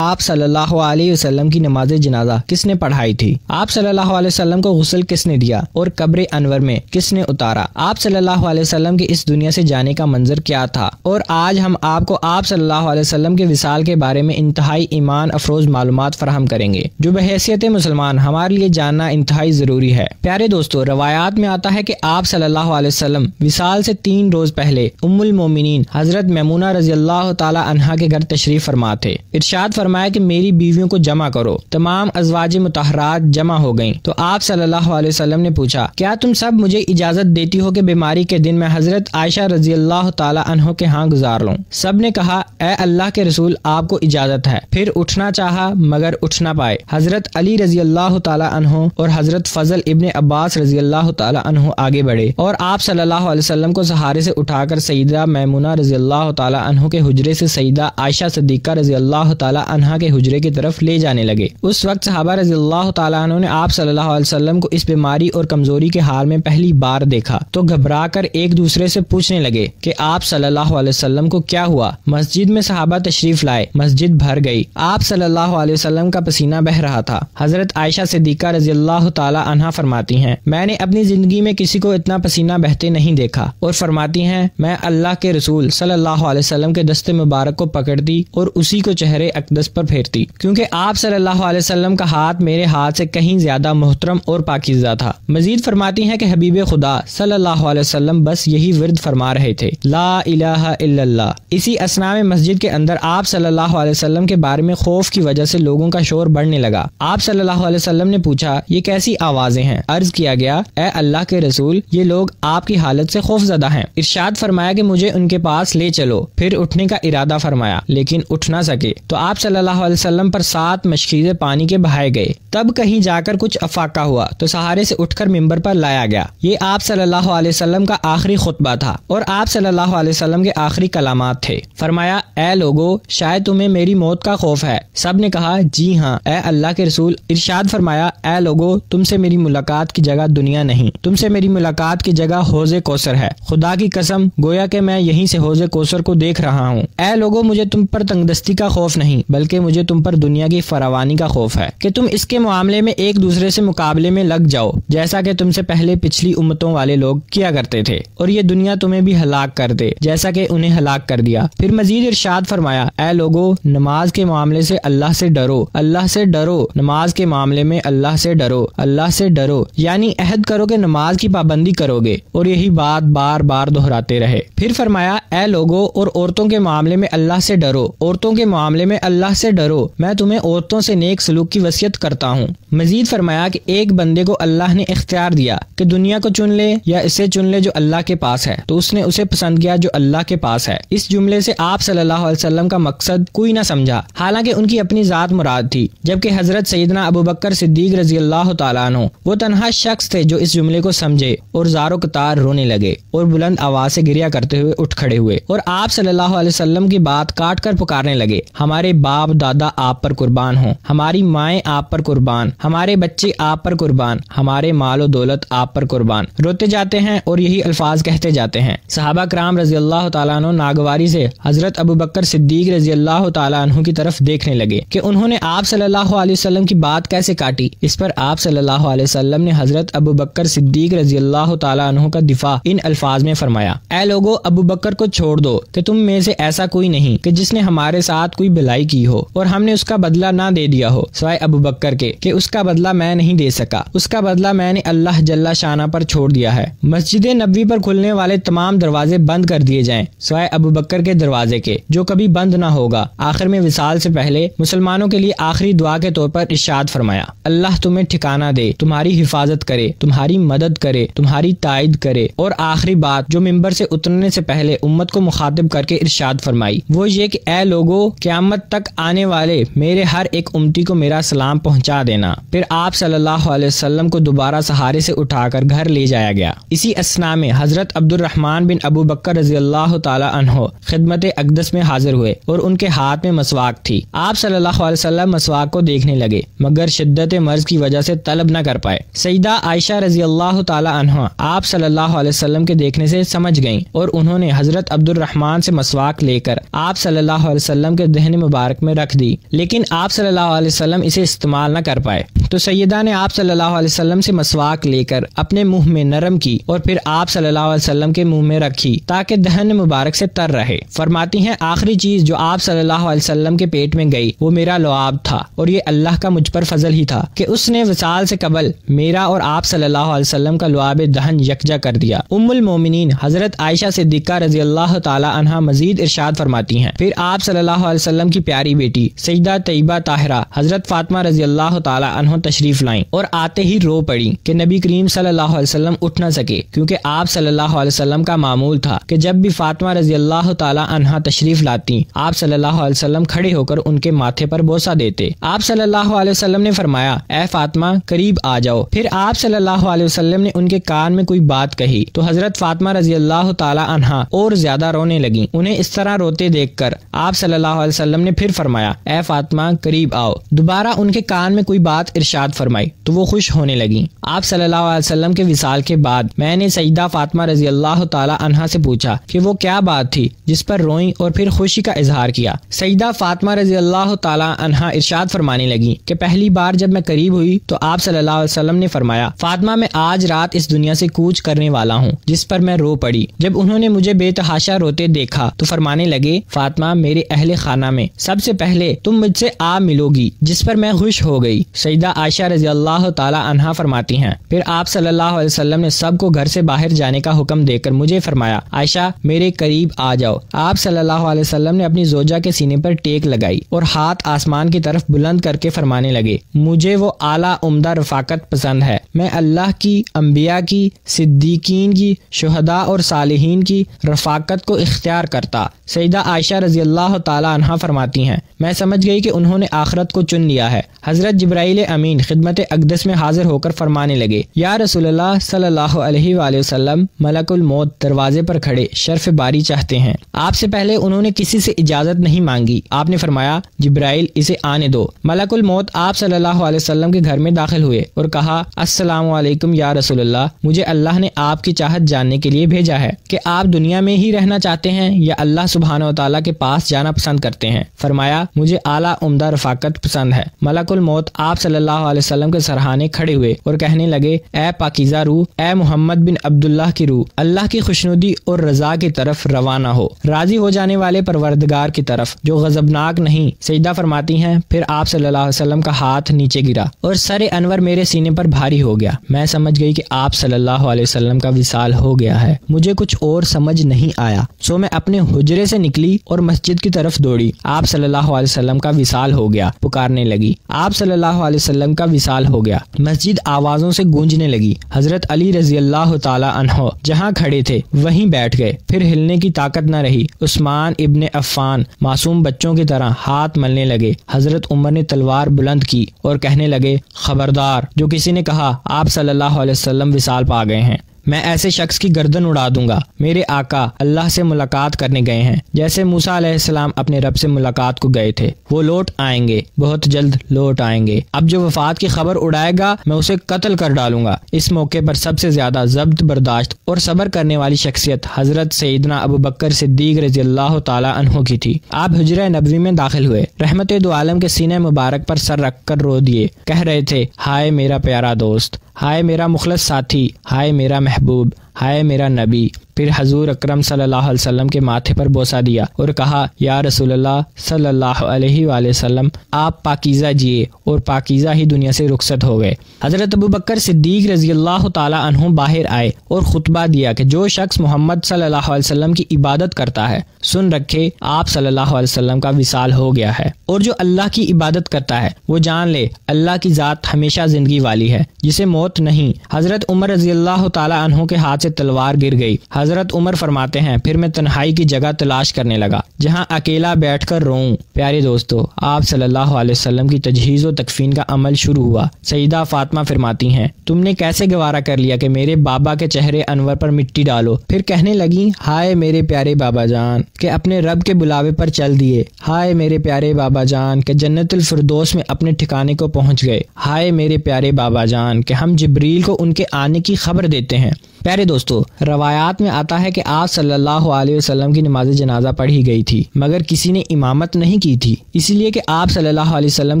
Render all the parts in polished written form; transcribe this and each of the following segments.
آپ صلی اللہ علیہ وسلم کی نماز جنازہ کس نے پڑھائی تھی؟ آپ صلی اللہ علیہ وسلم کو غسل کس نے دیا اور قبر انور میں کس نے اتارا؟ آپ صلی اللہ علیہ وسلم کے اس دنیا سے جانے کا منظر کیا تھا؟ اور آج ہم آپ کو آپ صلی اللہ علیہ وسلم کے وصال کے بارے میں انتہائی ایمان افروز معلومات فراہم کریں گے جو بحیثیت مسلمان ہمارے لیے جاننا انتہائی ضروری ہے۔ پیارے دوستو، روایات میں آتا ہے کہ آپ صلی اللہ علیہ وسلم وصال سے 3 روز پہلے ام المومنین حضرت میمونہ رضی اللہ تعالی عنہا کے گھر تشریف فرما تھے۔ ارشاد فرمایا کہ میری بیویوں کو جمع کرو۔ تمام ازواج مطہرات جمع ہو گئیں تو آپ صلی اللہ علیہ وسلم نے پوچھا، کیا تم سب مجھے اجازت دیتی ہو کہ بیماری کے دن میں حضرت عائشہ رضی اللہ تعالی عنہ کے ہاں گزار لوں؟ سب نے کہا، اے اللہ کے رسول، آپ کو اجازت ہے۔ پھر اٹھنا چاہا مگر اٹھ نہ پائے۔ حضرت علی رضی اللہ تعالی عنہ اور حضرت فضل ابن عباس رضی اللہ تعالی عنہ آگے بڑھے اور آپ صلی اللہ علیہ وسلم کو سہارے سے اٹھا کر سیدہ میمونہ رضی اللہ تعالی عنہ کے حجرے سے سیدہ عائشہ صدیقہ رضی اللہ تعالی عنہا کے حجرے کی طرف لے جانے لگے۔ اس وقت صحابہ رضی اللہ تعالیٰ عنہ نے آپ صلی اللہ علیہ وسلم کو اس بیماری اور کمزوری کے حال میں پہلی بار دیکھا تو گھبرا کر ایک دوسرے سے پوچھنے لگے کہ آپ صلی اللہ علیہ وسلم کو کیا ہوا؟ مسجد میں صحابہ تشریف لائے، مسجد بھر گئی۔ آپ صلی اللہ علیہ وسلم کا پسینہ بہہ رہا تھا۔ حضرت عائشہ صدیقہ رضی اللہ تعالیٰ عنہا فرماتی ہیں، میں نے اپنی زندگی میں کسی کو اتنا پسینہ بہتے نہیں دیکھا، اور فرماتی ہیں میں اللہ کے رسول صلی اللہ علیہ وسلم کے دست مبارک کو پکڑتی اور اسی کو چہرے اقدس پر پھیرتی، کیونکہ آپ صلی اللہ علیہ وسلم کا ہاتھ میرے ہاتھ سے کہیں زیادہ محترم اور پاکیزہ تھا۔ مزید فرماتی ہیں کہ حبیب خدا صلی اللہ علیہ وسلم بس یہی ورد فرما رہے تھے، لا الہ الا اللہ۔ اسی اثناء میں مسجد کے اندر آپ صلی اللہ علیہ وسلم کے بارے میں خوف کی وجہ سے لوگوں کا شور بڑھنے لگا۔ آپ صلی اللہ علیہ وسلم نے پوچھا، یہ کیسی آوازیں ہیں؟ عرض کیا گیا، اے اللہ کے رسول، یہ لوگ آپ کی حالت سے خوف زدہ ہیں۔ ارشاد فرمایا کہ مجھے ان کے پاس لے چلو۔ پھر اٹھنے کا ارادہ فرمایا لیکن اٹھ نہ سکے تو آپ صلی اللہ علیہ وسلم پر 7 مشکیزیں پانی کے بہائے گئے۔ تب کہیں جا کر کچھ افاقہ ہوا تو سہارے سے اٹھ کر ممبر پر لایا گیا۔ یہ آپ صلی اللہ علیہ وسلم کا آخری خطبہ تھا اور آپ صلی اللہ علیہ وسلم کے آخری کلامات تھے۔ فرمایا، اے لوگو، شاید تمہیں میری موت کا خوف ہے۔ سب نے کہا، جی ہاں اے اللہ کے رسول۔ ارشاد فرمایا، اے لوگو، تم سے میری ملاقات کی جگہ دنیا نہیں، تم سے میری ملاقات کی جگہ حوض کوثر ہے۔ خدا کی قسم، گویا کہ میں یہیں سے حوض کوثر کو دیکھ رہا ہوں۔ اے لوگو، مجھے تم پر تنگدستی کا خوف نہیں بلکہ مجھے تم پر دنیا کی فراوانی کا خوف ہے کہ تم اس کے معاملے میں ایک دوسرے سے مقابلے میں لگ جاؤ، جیسا کہ تم سے پہلے پچھلی امتوں والے لوگ کیا کرتے تھے، اور یہ دنیا تمہیں بھی ہلاک کر دے جیسا کہ انہیں ہلاک کر دیا۔ پھر مزید ارشاد فرمایا، اے لوگو، نماز کے معاملے سے اللہ سے ڈرو، اللہ سے ڈرو، نماز کے معاملے میں اللہ سے ڈرو، اللہ سے ڈرو، یعنی عہد کرو کہ نماز کی پابندی کرو گے، اور یہی بات بار بار دہراتے رہے۔ پھر فرمایا، اے لوگو، اور عورتوں کے معاملے میں اللہ سے ڈرو، عورتوں کے معاملے میں اللہ سے ڈرو، میں تمہیں عورتوں سے نیک سلوک کی وصیت کرتا ہوں۔ مزید فرمایا کہ ایک بندے کو اللہ نے اختیار دیا کہ دنیا کو چن لے یا اسے چن لے جو اللہ کے پاس ہے، تو اس نے اسے پسند کیا جو اللہ کے پاس ہے۔ اس جملے سے آپ صلی اللہ علیہ وسلم کا مقصد کوئی نہ سمجھا، حالانکہ ان کی اپنی ذات مراد تھی، جبکہ حضرت سیدنا ابوبکر صدیق رضی اللہ تعالیٰ عنہ وہ تنہا شخص تھے جو اس جملے کو سمجھے اور زارو قطار رونے لگے اور بلند آواز سے گریہ کرتے ہوئے اٹھ کھڑے ہوئے اور آپ صلی اللہ علیہ وسلم کی بات کاٹ کر پکارنے لگے، ہمارے باپ دادا آپ پر قربان ہوں، ہماری مائیں آپ پر قربان، ہمارے بچے آپ پر قربان، ہمارے مال و دولت آپ پر قربان۔ روتے جاتے ہیں اور یہی الفاظ کہتے جاتے ہیں۔ صحابہ کرام رضی اللہ تعالیٰ عنہ ناگواری سے حضرت ابوبکر صدیق رضی اللہ تعالیٰ عنہ کی طرف دیکھنے لگے کہ انہوں نے آپ صلی اللہ علیہ وسلم کی بات کیسے کاٹی۔ اس پر آپ صلی اللہ علیہ وسلم نے حضرت ابوبکر صدیق رضی اللہ تعالیٰ عنہ کا دفاع ان الفاظ میں فرمایا، اے لوگو، ابوبکر کو چھوڑ دو کہ تم میں سے ایسا کوئی نہیں کہ جس نے ہمارے ساتھ کوئی بھلائی کی ہو اور ہم نے اس کا بدلہ نہ دے دیا ہو سوائے ابوبکر کے کہ اس کا بدلہ میں نہیں دے سکا، اس کا بدلہ میں نے اللہ جل شانہ پر چھوڑ دیا ہے۔ مسجد نبوی پر کھلنے والے تمام دروازے بند کر دیے جائیں سوائے ابوبکر کے دروازے کے جو کبھی بند نہ ہوگا۔ آخر میں وصال سے پہلے مسلمانوں کے لیے آخری دعا کے طور پر ارشاد فرمایا، اللہ تمہیں ٹھکانہ دے، تمہاری حفاظت کرے، تمہاری مدد کرے، تمہاری تائید کرے۔ اور آخری بات جو ممبر سے اترنے سے پہلے امت کو مخاطب کر کے ارشاد فرمائی وہ یہ کہ اے لوگو، قیامت تک آنے والے میرے ہر ایک امتی کو میرا سلام پہنچا دینا۔ پھر آپ صلی اللہ علیہ وسلم کو دوبارہ سہارے سے اٹھا کر گھر لے جایا گیا۔ اسی اثنا میں حضرت عبد الرحمن بن ابو بکر رضی اللہ تعالی عنہ خدمت اقدس میں حاضر ہوئے اور ان کے ہاتھ میں مسواک تھی۔ آپ صلی اللہ علیہ وسلم مسواک کو دیکھنے لگے مگر شدت مرض کی وجہ سے طلب نہ کر پائے۔ سیدہ عائشہ رضی اللہ تعالی عنہ آپ صلی اللہ علیہ وسلم کے دیکھنے سے سمجھ گئیں اور انہوں نے حضرت عبد الرحمن سے مسواک لے کر آپ صلی اللہ علیہ وسلم کے دہن مبارک میں رکھ دی، لیکن آپ صلی اللہ علیہ وسلم اسے استعمال نہ کر پائے۔ تو سیدہ نے آپ صلی اللہ علیہ وسلم سے مسواک لے کر اپنے منہ میں نرم کی اور پھر آپ صلی اللہ علیہ وسلم کے منہ میں رکھی تاکہ دہن مبارک سے تر رہے۔ فرماتی ہیں آخری چیز جو آپ صلی اللہ علیہ وسلم کے پیٹ میں گئی وہ میرا لعاب تھا، اور یہ اللہ کا مجھ پر فضل ہی تھا کہ اس نے وصال سے قبل میرا اور آپ صلی اللہ علیہ وسلم کا لعاب دہن یکجا کر دیا۔ ام المومنین حضرت عائشہ صدیقہ رضی اللہ تعالی عنہا مزید ارشاد فرماتی ہیں پھر آپ صلی اللہ علیہ وسلم کی پیاری بیٹی سیدہ طیبہ طاہرہ حضرت فاطمہ رضی اللہ تعالی عنہ تشریف لائیں اور آتے ہی رو پڑی کہ نبی کریم صلی اللہ علیہ وسلم اٹھ نہ سکے، کیونکہ آپ صلی اللہ علیہ وسلم کا معمول تھا کہ جب بھی فاطمہ رضی اللہ تعالی عنہا تشریف لاتی آپ صلی اللہ علیہ وسلم کھڑے ہو کر ان کے ماتھے پر بوسہ دیتے۔ آپ صلی اللہ علیہ وسلم نے فرمایا اے فاطمہ قریب آ جاؤ۔ پھر آپ صلی اللہ علیہ وسلم نے ان کے کان میں کوئی بات کہی تو حضرت فاطمہ رضی اللہ تعالی عنہا اور زیادہ رونے لگیں۔ انہیں اس طرح روتے دیکھ کر آپ صلی اللہ علیہ وسلم نے پھر فرمایا اے فاطمہ قریب آؤ۔ دوبارہ ان کے کان میں کوئی بات ارشاد فرمائی تو وہ خوش ہونے لگیں۔ آپ صلی اللہ علیہ وسلم کے وصال کے بعد میں نے سیدہ فاطمہ رضی اللہ تعالی عنہا سے پوچھا کہ وہ کیا بات تھی جس پر روئیں اور پھر خوشی کا اظہار کیا۔ سیدہ فاطمہ رضی اللہ تعالی عنہا ارشاد فرمانے لگی کہ پہلی بار جب میں قریب ہوئی تو آپ صلی اللہ علیہ وسلم نے فرمایا فاطمہ میں آج رات اس دنیا سے کوچ کرنے والا ہوں، جس پر میں رو پڑی۔ جب انہوں نے مجھے بے تحاشا روتے دیکھا تو فرمانے لگے فاطمہ میرے اہل خانہ میں سب سے پہلے تم مجھ سے آ ملو گی، جس پر میں خوش ہو گئی۔ سیدہ عائشہ رضی اللہ تعالی عنہا فرماتی ہیں پھر آپ صلی اللہ علیہ وسلم نے سب کو گھر سے باہر جانے کا حکم دے کر مجھے فرمایا عائشہ میرے قریب آ جاؤ۔ آپ صلی اللہ علیہ وسلم نے اپنی زوجہ کے سینے پر ٹیک لگائی اور ہاتھ آسمان کی طرف بلند کر کے فرمانے لگے مجھے وہ اعلیٰ عمدہ رفاقت پسند ہے، میں اللہ کی، انبیاء کی، صدیقین کی، شہداء اور صالحین کی رفاقت کو اختیار کرتا۔ سیدہ عائشہ رضی اللہ تعالی عنہا فرماتی ہیں میں سمجھ گئی کہ انہوں نے آخرت کو چن لیا ہے۔ حضرت جبرائیل امین خدمت اقدس میں حاضر ہو کر فرمانے لگے یا رسول اللہ صلی اللہ علیہ وآلہ وسلم ملک الموت دروازے پر کھڑے شرف باری چاہتے ہیں۔ آپ سے پہلے انہوں نے کسی سے اجازت نہیں مانگی، آپ نے فرمایا جبرائیل اسے آنے دو۔ ملک الموت آپ صلی اللہ علیہ وسلم کے گھر میں داخل ہوئے اور کہا السلام علیکم یا رسول اللہ، مجھے اللہ نے آپ کی چاہت جاننے کے لیے بھیجا ہے کہ آپ دنیا میں ہی رہنا چاہتے ہیں یا اللہ سبحانہ و تعالیٰ کے پاس جانا پسند کرتے ہیں۔ فرمایا مجھے اعلیٰ عمدہ رفاقت پسند ہے۔ ملک الموت آپ صلی اللہ علیہ وسلم کے سرہانے کھڑے ہوئے اور کہنے لگے اے پاکیزہ روح، اے محمد بن عبداللہ کی روح، اللہ کی خوشنودی اور رضا کی طرف روانہ ہو، راضی ہو جانے والے پروردگار کی طرف جو غضبناک نہیں۔ سیدہ فرماتی ہیں پھر آپ صلی اللہ علیہ وسلم کا ہاتھ نیچے گرا اور سر انور میرے سینے پر بھاری ہو گیا۔ میں سمجھ گئی کہ آپ صلی اللہ علیہ وسلم کا وصال ہو گیا ہے۔ مجھے کچھ اور سمجھ نہیں آیا، سو میں اپنے حجرے سے نکلی اور مسجد کی طرف دوڑی۔ آپ صلی اللہ علیہ وسلم کا وصال ہو گیا پکارنے لگی، آپ صلی اللہ علیہ وسلم کا وصال ہو گیا۔ مسجد آوازوں سے گونجنے لگی۔ حضرت علی رضی اللہ تعالی عنہ جہاں کھڑے تھے وہیں بیٹھ گئے، پھر ہلنے کی طاقت نہ رہی۔ عثمان ابن عفان معصوم بچوں کی طرح ہاتھ ملنے لگے۔ حضرت عمر نے تلوار بلند کی اور کہنے لگے خبردار جو کسی نے کہا آپ صلی اللہ علیہ وسلم وصال پا گئے ہیں، میں ایسے شخص کی گردن اڑا دوں گا۔ میرے آقا اللہ سے ملاقات کرنے گئے ہیں، جیسے موسیٰ علیہ السلام اپنے رب سے ملاقات کو گئے تھے۔ وہ لوٹ آئیں گے، بہت جلد لوٹ آئیں گے۔ اب جو وفات کی خبر اڑائے گا میں اسے قتل کر ڈالوں گا۔ اس موقع پر سب سے زیادہ ضبط برداشت اور صبر کرنے والی شخصیت حضرت سیدنا ابو بکر صدیق رضی اللہ تعالی عنہ کی تھی۔ آپ حجرہ نبوی میں داخل ہوئے، رحمت دو عالم کے سینے مبارک پر سر رکھ کر رو دیے، کہہ رہے تھے ہائے میرا پیارا دوست، ہائے میرا مخلص ساتھی، ہائے میرا محبوب، ہائے میرا نبی۔ پھر حضور اکرم صلی اللہ علیہ وسلم کے ماتھے پر بوسہ دیا اور کہا یا رسول اللہ صلی اللہ علیہ وآلہ وسلم آپ پاکیزہ جیے، اور پاکیزہ ہی دنیا سے رخصت ہو گئے۔ حضرت ابو بکر صدیق رضی اللہ تعالی عنہ باہر آئے اور خطبہ دیا کہ جو شخص محمد صلی اللہ علیہ وسلم کی عبادت کرتا ہے سن رکھے آپ صلی اللہ علیہ وسلم کا وصال ہو گیا ہے، اور جو اللہ کی عبادت کرتا ہے وہ جان لے اللہ کی ذات ہمیشہ زندگی والی ہے جسے موت نہیں۔ حضرت عمر رضی اللہ تعالی عنہ کے ہاتھ سے سے تلوار گر گئی۔ حضرت عمر فرماتے ہیں پھر میں تنہائی کی جگہ تلاش کرنے لگا جہاں اکیلا بیٹھ کر روؤں۔ پیارے دوستو، آپ صلی اللہ علیہ وسلم کی تجہیز و تکفین کا عمل شروع ہوا۔ سیدہ فاطمہ فرماتی ہیں تم نے کیسے گوارا کر لیا کہ میرے بابا کے چہرے انور پر مٹی ڈالو؟ پھر کہنے لگیں ہائے میرے پیارے بابا جان کہ اپنے رب کے بلاوے پر چل دیے، ہائے میرے پیارے بابا جان کہ جنت الفردوس میں اپنے ٹھکانے کو پہنچ گئے، ہائے میرے پیارے بابا جان کہ ہم جبریل کو ان کے آنے کی خبر دیتے ہیں۔ پیارے دوستو، روایات میں آتا ہے کہ آپ صلی اللہ علیہ وسلم کی نماز جنازہ پڑھی گئی تھی مگر کسی نے امامت نہیں کی تھی، اس لیے کہ آپ صلی اللہ علیہ وسلم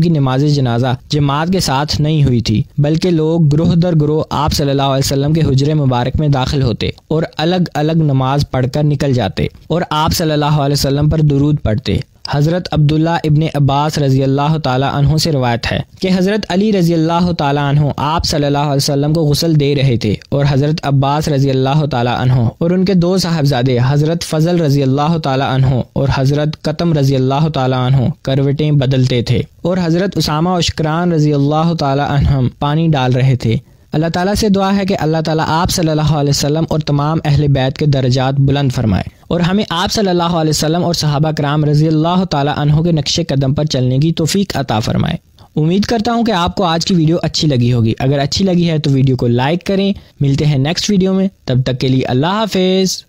کی نماز جنازہ جماعت کے ساتھ نہیں ہوئی تھی، بلکہ لوگ گروہ در گروہ آپ صلی اللہ علیہ وسلم کے حجرے مبارک میں داخل ہوتے اور الگ الگ نماز پڑھ کر نکل جاتے اور آپ صلی اللہ علیہ وسلم پر درود پڑھتے۔ حضرت عبداللہ ابن عباس رضی اللہ تعالیٰ عنہ سے روایت ہے کہ حضرت علی رضی اللہ تعالیٰ عنہ آپ صلی اللہ علیہ وسلم کو غسل دے رہے تھے اور حضرت عباس رضی اللہ تعالیٰ عنہ اور ان کے دو صاحبزادے حضرت فضل رضی اللہ تعالیٰ عنہ اور حضرت قتم رضی اللہ تعالیٰ عنہ کروٹیں بدلتے تھے اور حضرت اسامہ و اشکران رضی اللہ تعالیٰ عنہم پانی ڈال رہے تھے۔ اللہ تعالیٰ سے دعا ہے کہ اللہ تعالیٰ آپ صلی اللہ علیہ وسلم اور تمام اہل بیت کے درجات بلند فرمائے اور ہمیں آپ صلی اللہ علیہ وسلم اور صحابہ کرام رضی اللہ تعالیٰ عنہ کے نقش قدم پر چلنے کی توفیق عطا فرمائے۔ امید کرتا ہوں کہ آپ کو آج کی ویڈیو اچھی لگی ہوگی۔ اگر اچھی لگی ہے تو ویڈیو کو لائک کریں۔ ملتے ہیں نیکسٹ ویڈیو میں، تب تک کے لیے اللہ حافظ۔